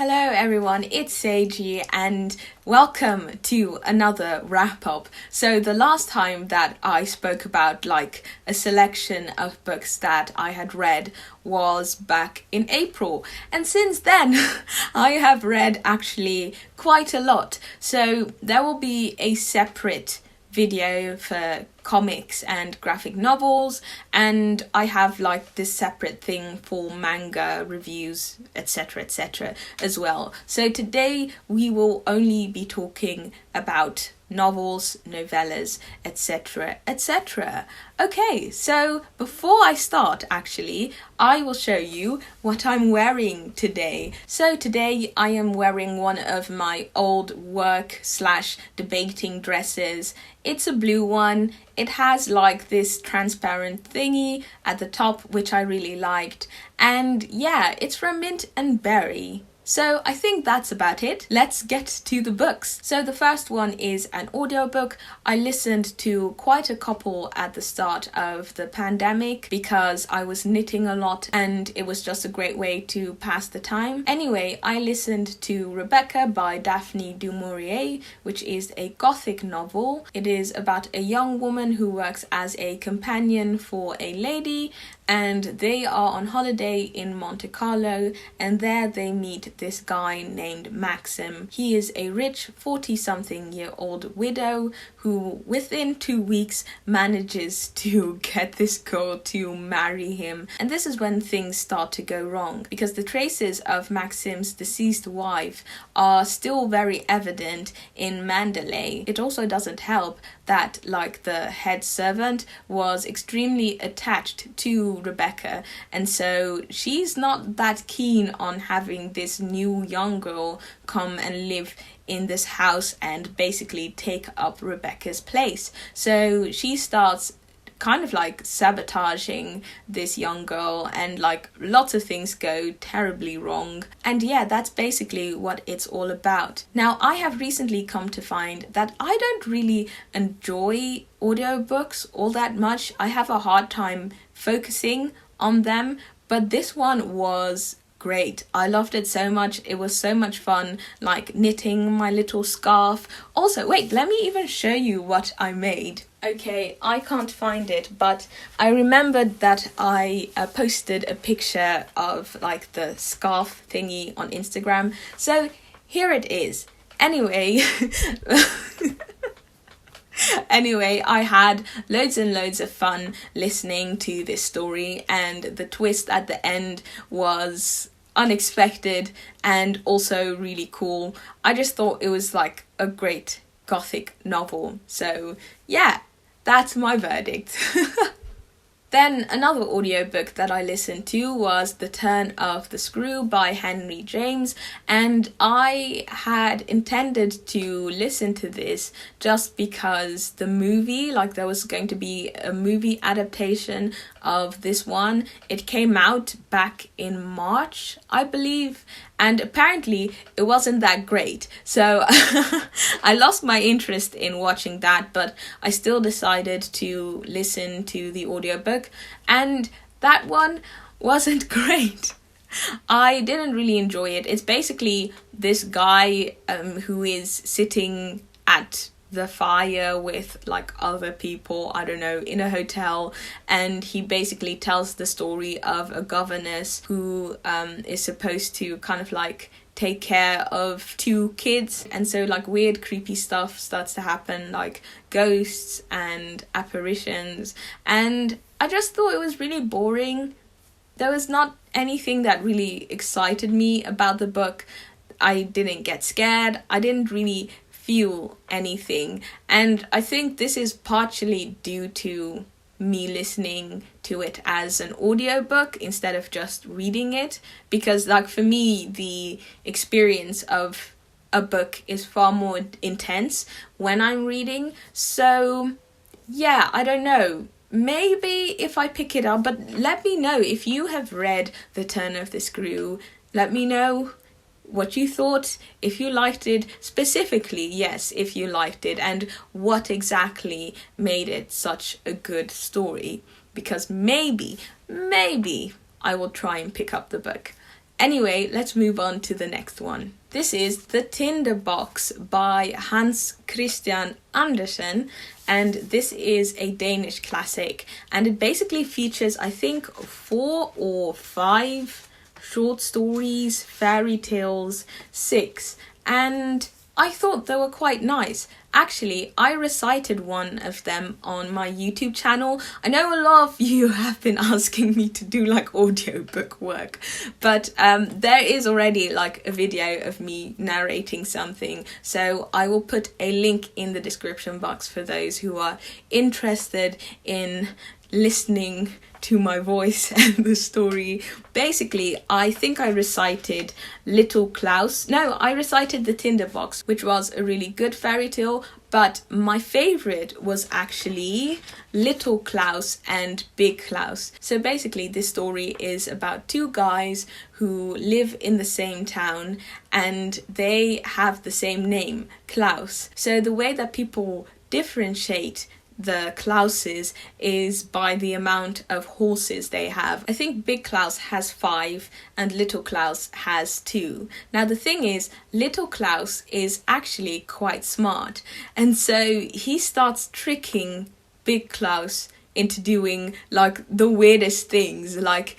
Hello everyone, it's Seiji and welcome to another wrap-up. So the last time that I spoke about like a selection of books that I had read was back in April, and since then I have read actually quite a lot. So there will be a separate video for comics and graphic novels, and I have like this separate thing for manga reviews, etc as well. So today we will only be talking about novels, novellas, etc. Okay, so before I start, actually, I will show you what I'm wearing today. So today I am wearing one of my old work/debating dresses. It's a blue one. It has like this transparent thingy at the top, which I really liked. And yeah, it's from Mint and Berry. So I think that's about it. Let's get to the books. So the first one is an audiobook. I listened to quite a couple at the start of the pandemic because I was knitting a lot and it was just a great way to pass the time. Anyway, I listened to Rebecca by Daphne du Maurier, which is a gothic novel. It is about a young woman who works as a companion for a lady, and they are on holiday in Monte Carlo, and there they meet this guy named Maxim. He is a rich 40-something-year-old widow who within 2 weeks manages to get this girl to marry him. And this is when things start to go wrong, because the traces of Maxim's deceased wife are still very evident in Mandalay. It also doesn't help that like the head servant was extremely attached to Rebecca, and so she's not that keen on having this new young girl come and live in this house and basically take up Rebecca's place. So she starts kind of like sabotaging this young girl, and like lots of things go terribly wrong. And yeah, that's basically what it's all about. Now, I have recently come to find that I don't really enjoy audiobooks all that much. I have a hard time focusing on them, but this one was great. I loved it so much. It was so much fun, like knitting my little scarf. Also, wait, let me even show you what I made. Okay, I can't find it, but I remembered that I posted a picture of like the scarf thingy on Instagram. So here it is. Anyway, I had loads and loads of fun listening to this story, and the twist at the end was unexpected and also really cool. I just thought it was like a great gothic novel. So yeah, that's my verdict. Then another audiobook that I listened to was The Turn of the Screw by Henry James, and I had intended to listen to this just because the movie, like there was going to be a movie adaptation of this one. It came out back in March, I believe, and apparently it wasn't that great. So I lost my interest in watching that, but I still decided to listen to the audiobook, and that one wasn't great. I didn't really enjoy it. It's basically this guy who is sitting at the fire with like other people, I don't know, in a hotel, and he basically tells the story of a governess who is supposed to kind of like take care of 2 kids, and so like weird creepy stuff starts to happen, like ghosts and apparitions, and I just thought it was really boring. There was not anything that really excited me about the book. I didn't get scared. I didn't really feel anything, and I think this is partially due to me listening to it as an audiobook instead of just reading it, because like for me the experience of a book is far more intense when I'm reading. So yeah, I don't know, maybe if I pick it up, but let me know if you have read The Turn of the Screw. Let me know what you thought, if you liked it, specifically, yes, if you liked it, and what exactly made it such a good story, because maybe I will try and pick up the book. Anyway, let's move on to the next one. This is The Tinderbox by Hans Christian Andersen, and this is a Danish classic, and it basically features, I think, 4 or 5 short stories, fairy tales, 6, and I thought they were quite nice. Actually, I recited one of them on my YouTube channel. I know a lot of you have been asking me to do like audiobook work, but there is already like a video of me narrating something. So I will put a link in the description box for those who are interested in listening to my voice and the story. Basically, I think I recited Little Klaus. No, I recited The Tinderbox, which was a really good fairy tale, but my favorite was actually Little Klaus and Big Klaus. So basically, this story is about 2 guys who live in the same town and they have the same name, Klaus. So the way that people differentiate the Klauses is by the amount of horses they have. I think Big Klaus has 5 and Little Klaus has 2. Now the thing is, Little Klaus is actually quite smart, and so he starts tricking Big Klaus into doing like the weirdest things, like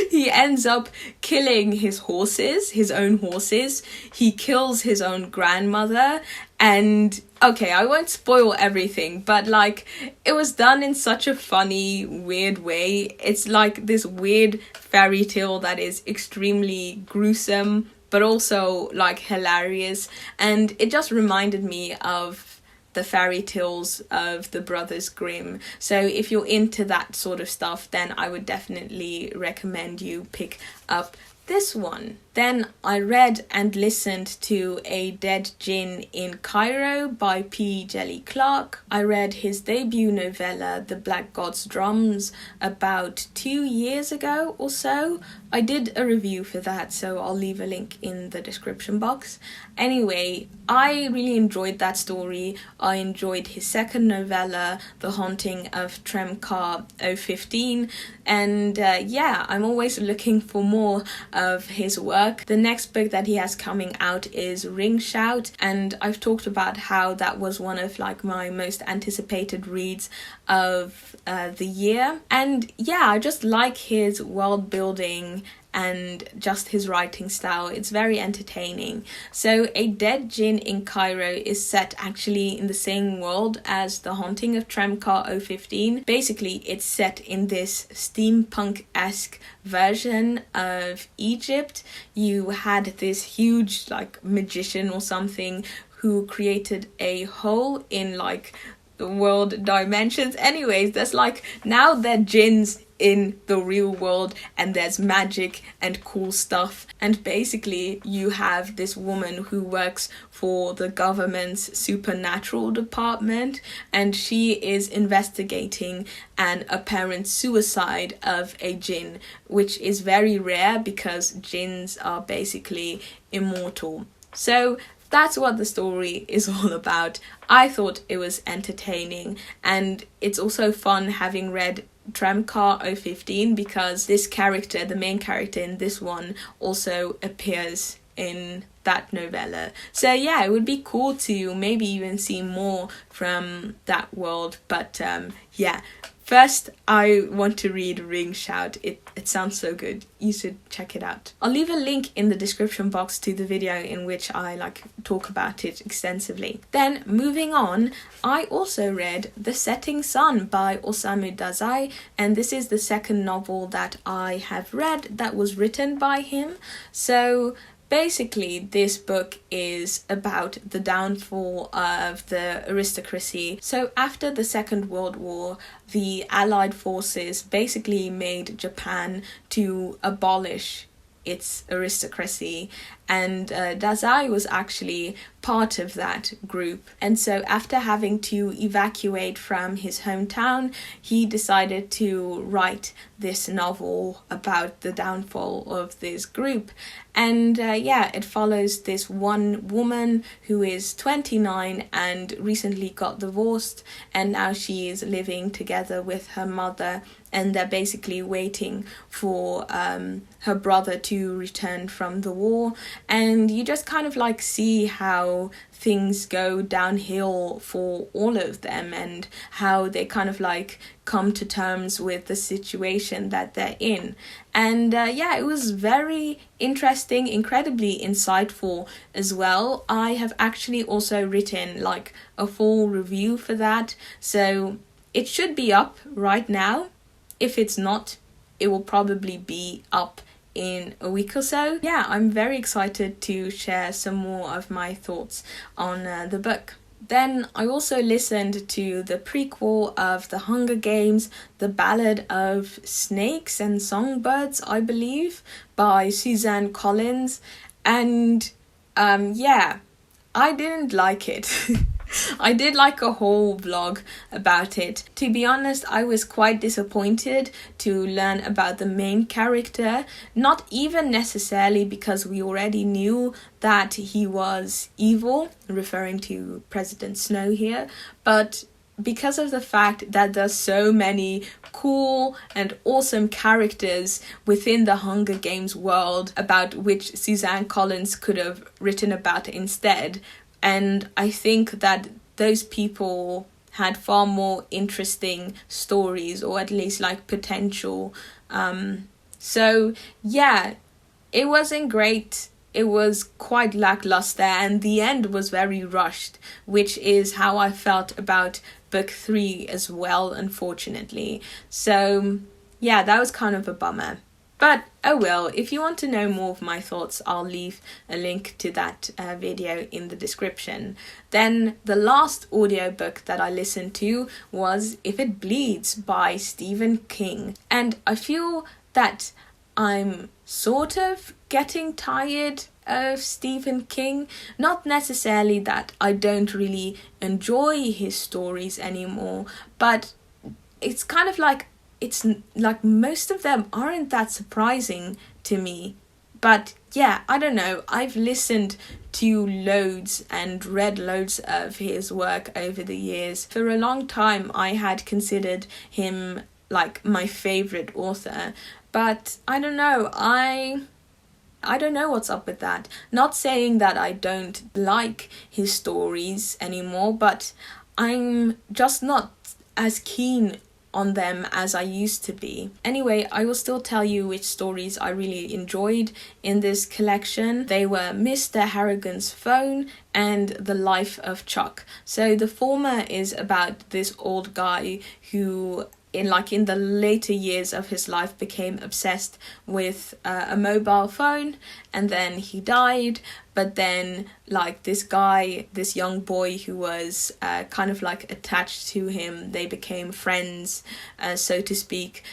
he ends up killing his horses, his own horses. He kills his own grandmother. And okay, I won't spoil everything, but like it was done in such a funny, weird way. It's like this weird fairy tale that is extremely gruesome, but also like hilarious. And it just reminded me of the fairy tales of the Brothers Grimm. So if you're into that sort of stuff, then I would definitely recommend you pick up this one. Then I read and listened to A Dead Djinn in Cairo by P. Jelly Clark. I read his debut novella, The Black God's Drums, about 2 years ago or so. I did a review for that, so I'll leave a link in the description box. Anyway, I really enjoyed that story. I enjoyed his second novella, The Haunting of Tram 015, and yeah, I'm always looking for more of his work. The next book that he has coming out is Ring Shout, and I've talked about how that was one of like my most anticipated reads of the year. And yeah, I just like his world building and just his writing style. It's very entertaining. So A Dead Djinn in Cairo is set actually in the same world as The Haunting of Tram 015. Basically, it's set in this steampunk-esque version of Egypt. You had this huge like magician or something who created a hole in like the world dimensions. Anyways, there's like now they're jinns in the real world and there's magic and cool stuff, and basically you have this woman who works for the government's supernatural department, and she is investigating an apparent suicide of a jinn, which is very rare because jinns are basically immortal. So that's what the story is all about. I thought it was entertaining, and it's also fun having read Tramcar 015 because this character, the main character in this one, also appears in that novella. So yeah, it would be cool to maybe even see more from that world. But yeah, first I want to read Ring Shout. It sounds so good. You should check it out. I'll leave a link in the description box to the video in which I talk about it extensively. Then moving on, I also read The Setting Sun by Osamu Dazai, and this is the second novel that I have read that was written by him. So basically, this book is about the downfall of the aristocracy. So after the Second World War, the Allied forces basically made Japan to abolish its aristocracy, and Dazai was actually part of that group. And so after having to evacuate from his hometown, he decided to write this novel about the downfall of this group. And it follows this one woman who is 29 and recently got divorced, and now she is living together with her mother, and they're basically waiting for her brother to return from the war. And you just kind of like see how things go downhill for all of them, and how they kind of like come to terms with the situation that they're in. And it was very interesting, incredibly insightful as well. I have actually also written like a full review for that, so it should be up right now. If it's not, it will probably be up in a week or so. Yeah, I'm very excited to share some more of my thoughts on the book. Then I also listened to the prequel of The Hunger Games, The Ballad of Snakes and Songbirds, I believe, by Suzanne Collins. And I didn't like it. I did like a whole vlog about it. To be honest, I was quite disappointed to learn about the main character, not even necessarily because we already knew that he was evil, referring to President Snow here, but because of the fact that there's so many cool and awesome characters within the Hunger Games world about which Suzanne Collins could have written about instead. And I think that those people had far more interesting stories, or at least like potential. So yeah, it wasn't great. It was quite lackluster, and the end was very rushed, which is how I felt about book 3 as well, unfortunately. So yeah, that was kind of a bummer. But oh well, if you want to know more of my thoughts, I'll leave a link to that video in the description. Then the last audiobook that I listened to was If It Bleeds by Stephen King. And I feel that I'm sort of getting tired of Stephen King. Not necessarily that I don't really enjoy his stories anymore, but it's kind of like most of them aren't that surprising to me. But yeah, I don't know. I've listened to loads and read loads of his work over the years. For a long time, I had considered him like my favorite author. But I don't know. I don't know what's up with that. Not saying that I don't like his stories anymore, but I'm just not as keen on them as I used to be. Anyway, I will still tell you which stories I really enjoyed in this collection. They were Mr. Harrigan's Phone and The Life of Chuck. So the former is about this old guy who in the later years of his life became obsessed with a mobile phone, and then he died. But then this young boy who was kind of like attached to him, they became friends, so to speak.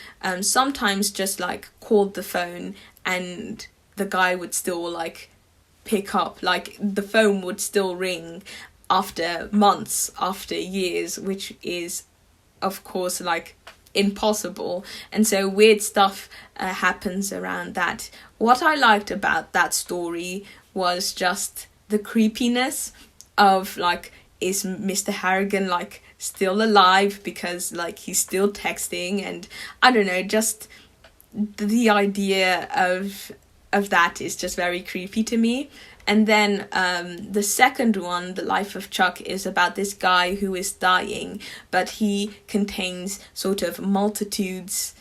Sometimes just like called the phone, and the guy would still like pick up, like the phone would still ring after months, after years, which is of course like impossible. And so weird stuff happens around that. What I liked about that story was just the creepiness of like, is Mr. Harrigan like still alive, because like he's still texting, and I don't know, just the idea of that is just very creepy to me. And then the second one, The Life of Chuck, is about this guy who is dying, but he contains sort of multitudes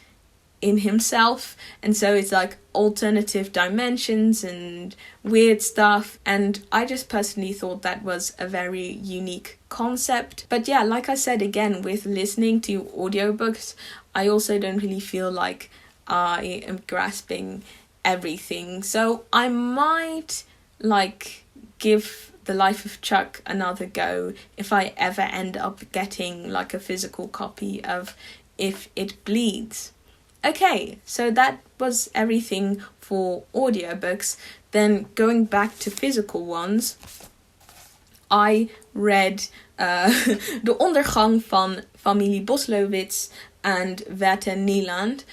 in himself, and so it's like alternative dimensions and weird stuff. And I just personally thought that was a very unique concept. But yeah, like I said, again, with listening to audiobooks, I also don't really feel like I am grasping everything. So I might like give The Life of Chuck another go if I ever end up getting like a physical copy of If It Bleeds. Okay, so that was everything for audiobooks. Then going back to physical ones, I read De Ondergang van Familie Boslowits and Werther Nieland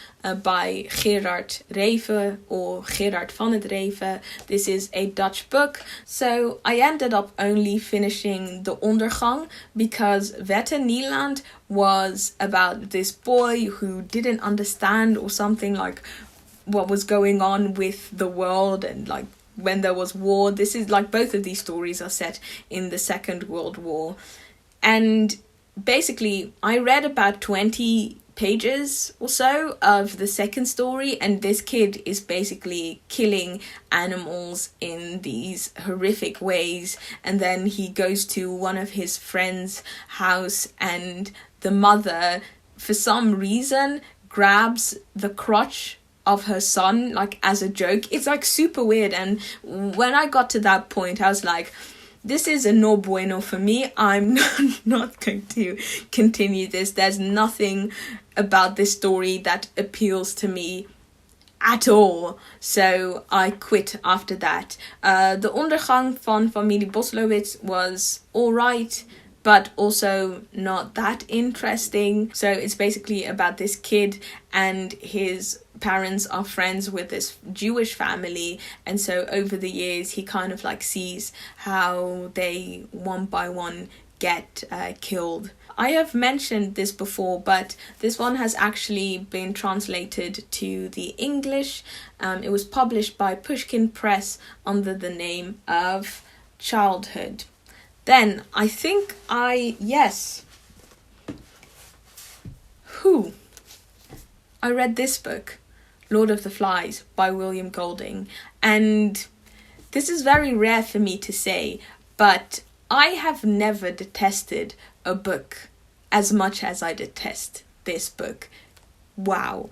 by Gerard Reven, or Gerard van het Reven. This is a Dutch book. So I ended up only finishing De Ondergang because Werther Nieland was about this boy who didn't understand or something, like what was going on with the world, and like when there was war. This is like, both of these stories are set in the Second World War. And basically I read about 20 pages or so of the second story, and this kid is basically killing animals in these horrific ways, and then he goes to one of his friends' house, and the mother, for some reason, grabs the crotch of her son, like as a joke. It's like super weird, and when I got to that point I was like, this is a no bueno for me. I'm not going to continue this. There's nothing about this story that appeals to me at all. So I quit after that. The Ondergang van Familie Boslowits was alright, but also not that interesting. So it's basically about this kid, and his parents are friends with this Jewish family, and so over the years he kind of like sees how they one by one get killed. I have mentioned this before, but this one has actually been translated to the English. It was published by Pushkin Press under the name of Childhood. Then I think I read this book, Lord of the Flies by William Golding, and this is very rare for me to say, but I have never detested a book as much as I detest this book. Wow.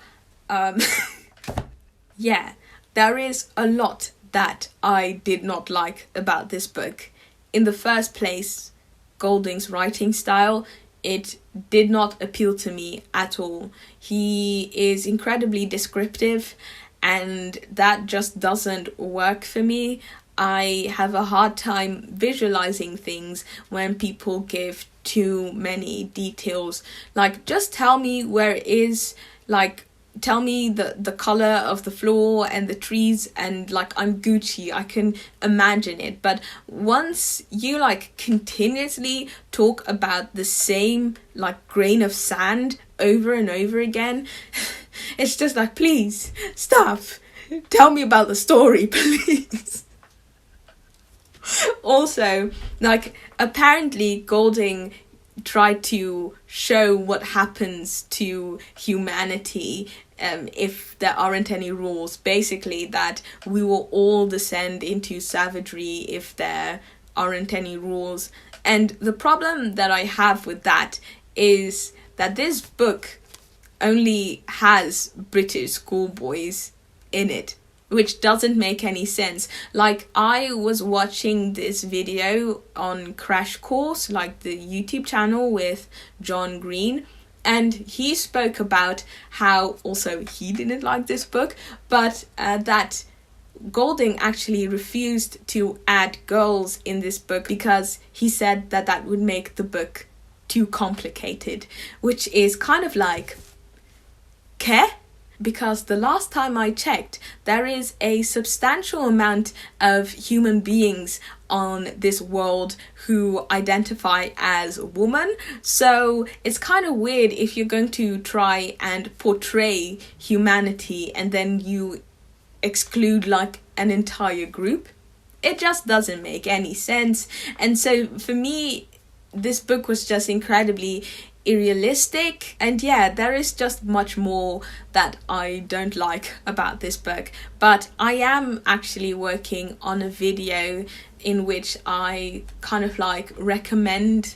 Yeah, there is a lot that I did not like about this book. In the first place, Golding's writing style, it did not appeal to me at all. He is incredibly descriptive, and that just doesn't work for me. I have a hard time visualizing things when people give too many details. Like, just tell me where it is, like, tell me the color of the floor and the trees, and like, I'm Gucci, I can imagine it. But once you like continuously talk about the same like grain of sand over and over again, it's just like, please stop, tell me about the story, please. Also, like, apparently Golding tried to show what happens to humanity if there aren't any rules. Basically, that we will all descend into savagery if there aren't any rules. And the problem that I have with that is that this book only has British schoolboys in it, which doesn't make any sense. Like, I was watching this video on Crash Course, like the YouTube channel with John Green, and he spoke about how also he didn't like this book, but that Golding actually refused to add girls in this book because he said that that would make the book too complicated, which is kind of like, ¿qué? Because the last time I checked, there is a substantial amount of human beings on this world who identify as woman. So it's kind of weird if you're going to try and portray humanity and then you exclude like an entire group. It just doesn't make any sense. And so for me, this book was just incredibly unrealistic, and yeah, there is just much more that I don't like about this book. But I am actually working on a video in which I kind of like recommend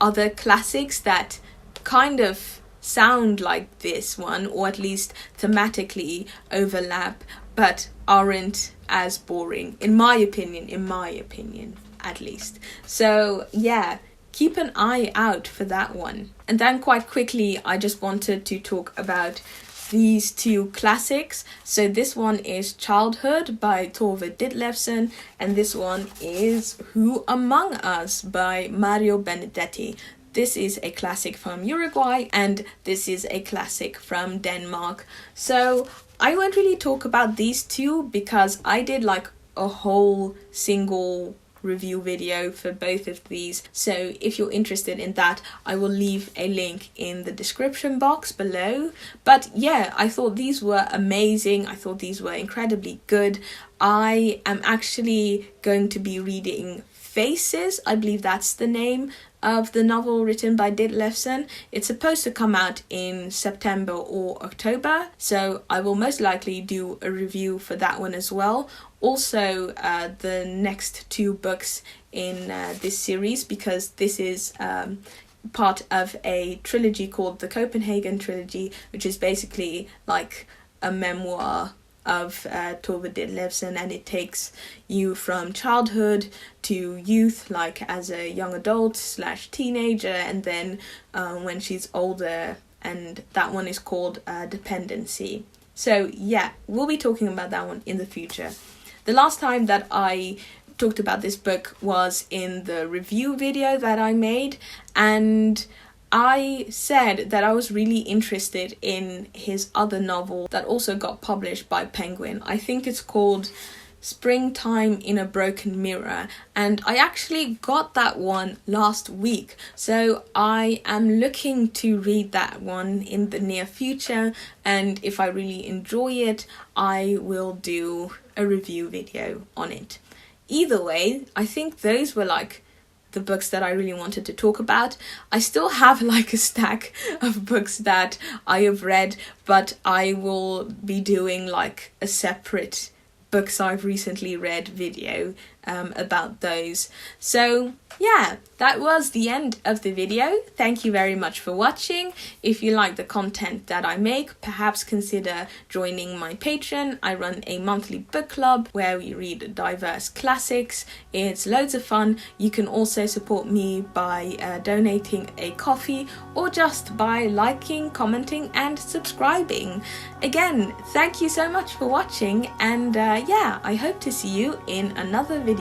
other classics that kind of sound like this one, or at least thematically overlap, but aren't as boring, in my opinion at least. So yeah, keep an eye out for that one. And then quite quickly, I just wanted to talk about these two classics. So this one is Childhood by Tove Ditlevsen, and this one is Who Among Us by Mario Benedetti. This is a classic from Uruguay, and this is a classic from Denmark. So I won't really talk about these two because I did like a whole single review video for both of these. So if you're interested in that, I will leave a link in the description box below. But yeah, I thought these were amazing. I thought these were incredibly good. I am actually going to be reading Faces, I believe that's the name of the novel written by Ditlevsen. It's supposed to come out in September or October, so I will most likely do a review for that one as well. Also, the next two books in this series, because this is part of a trilogy called the Copenhagen trilogy, which is basically like a memoir of Tove Ditlevsen, and it takes you from childhood to youth, like as a young adult / teenager, and then when she's older, and that one is called Dependency. So yeah, we'll be talking about that one in the future. The last time that I talked about this book was in the review video that I made, and I said that I was really interested in his other novel that also got published by Penguin. I think it's called Springtime in a Broken Mirror, and I actually got that one last week, so I am looking to read that one in the near future, and if I really enjoy it, I will do a review video on it. Either way, I think those were like the books that I really wanted to talk about. I still have like a stack of books that I have read, but I will be doing like a separate books I've recently read video about those. So yeah, that was the end of the video. Thank you very much for watching. If you like the content that I make, perhaps consider joining my Patreon. I run a monthly book club where we read diverse classics. It's loads of fun. You can also support me by donating a coffee or just by liking, commenting and subscribing. Again, thank you so much for watching, and yeah, I hope to see you in another video.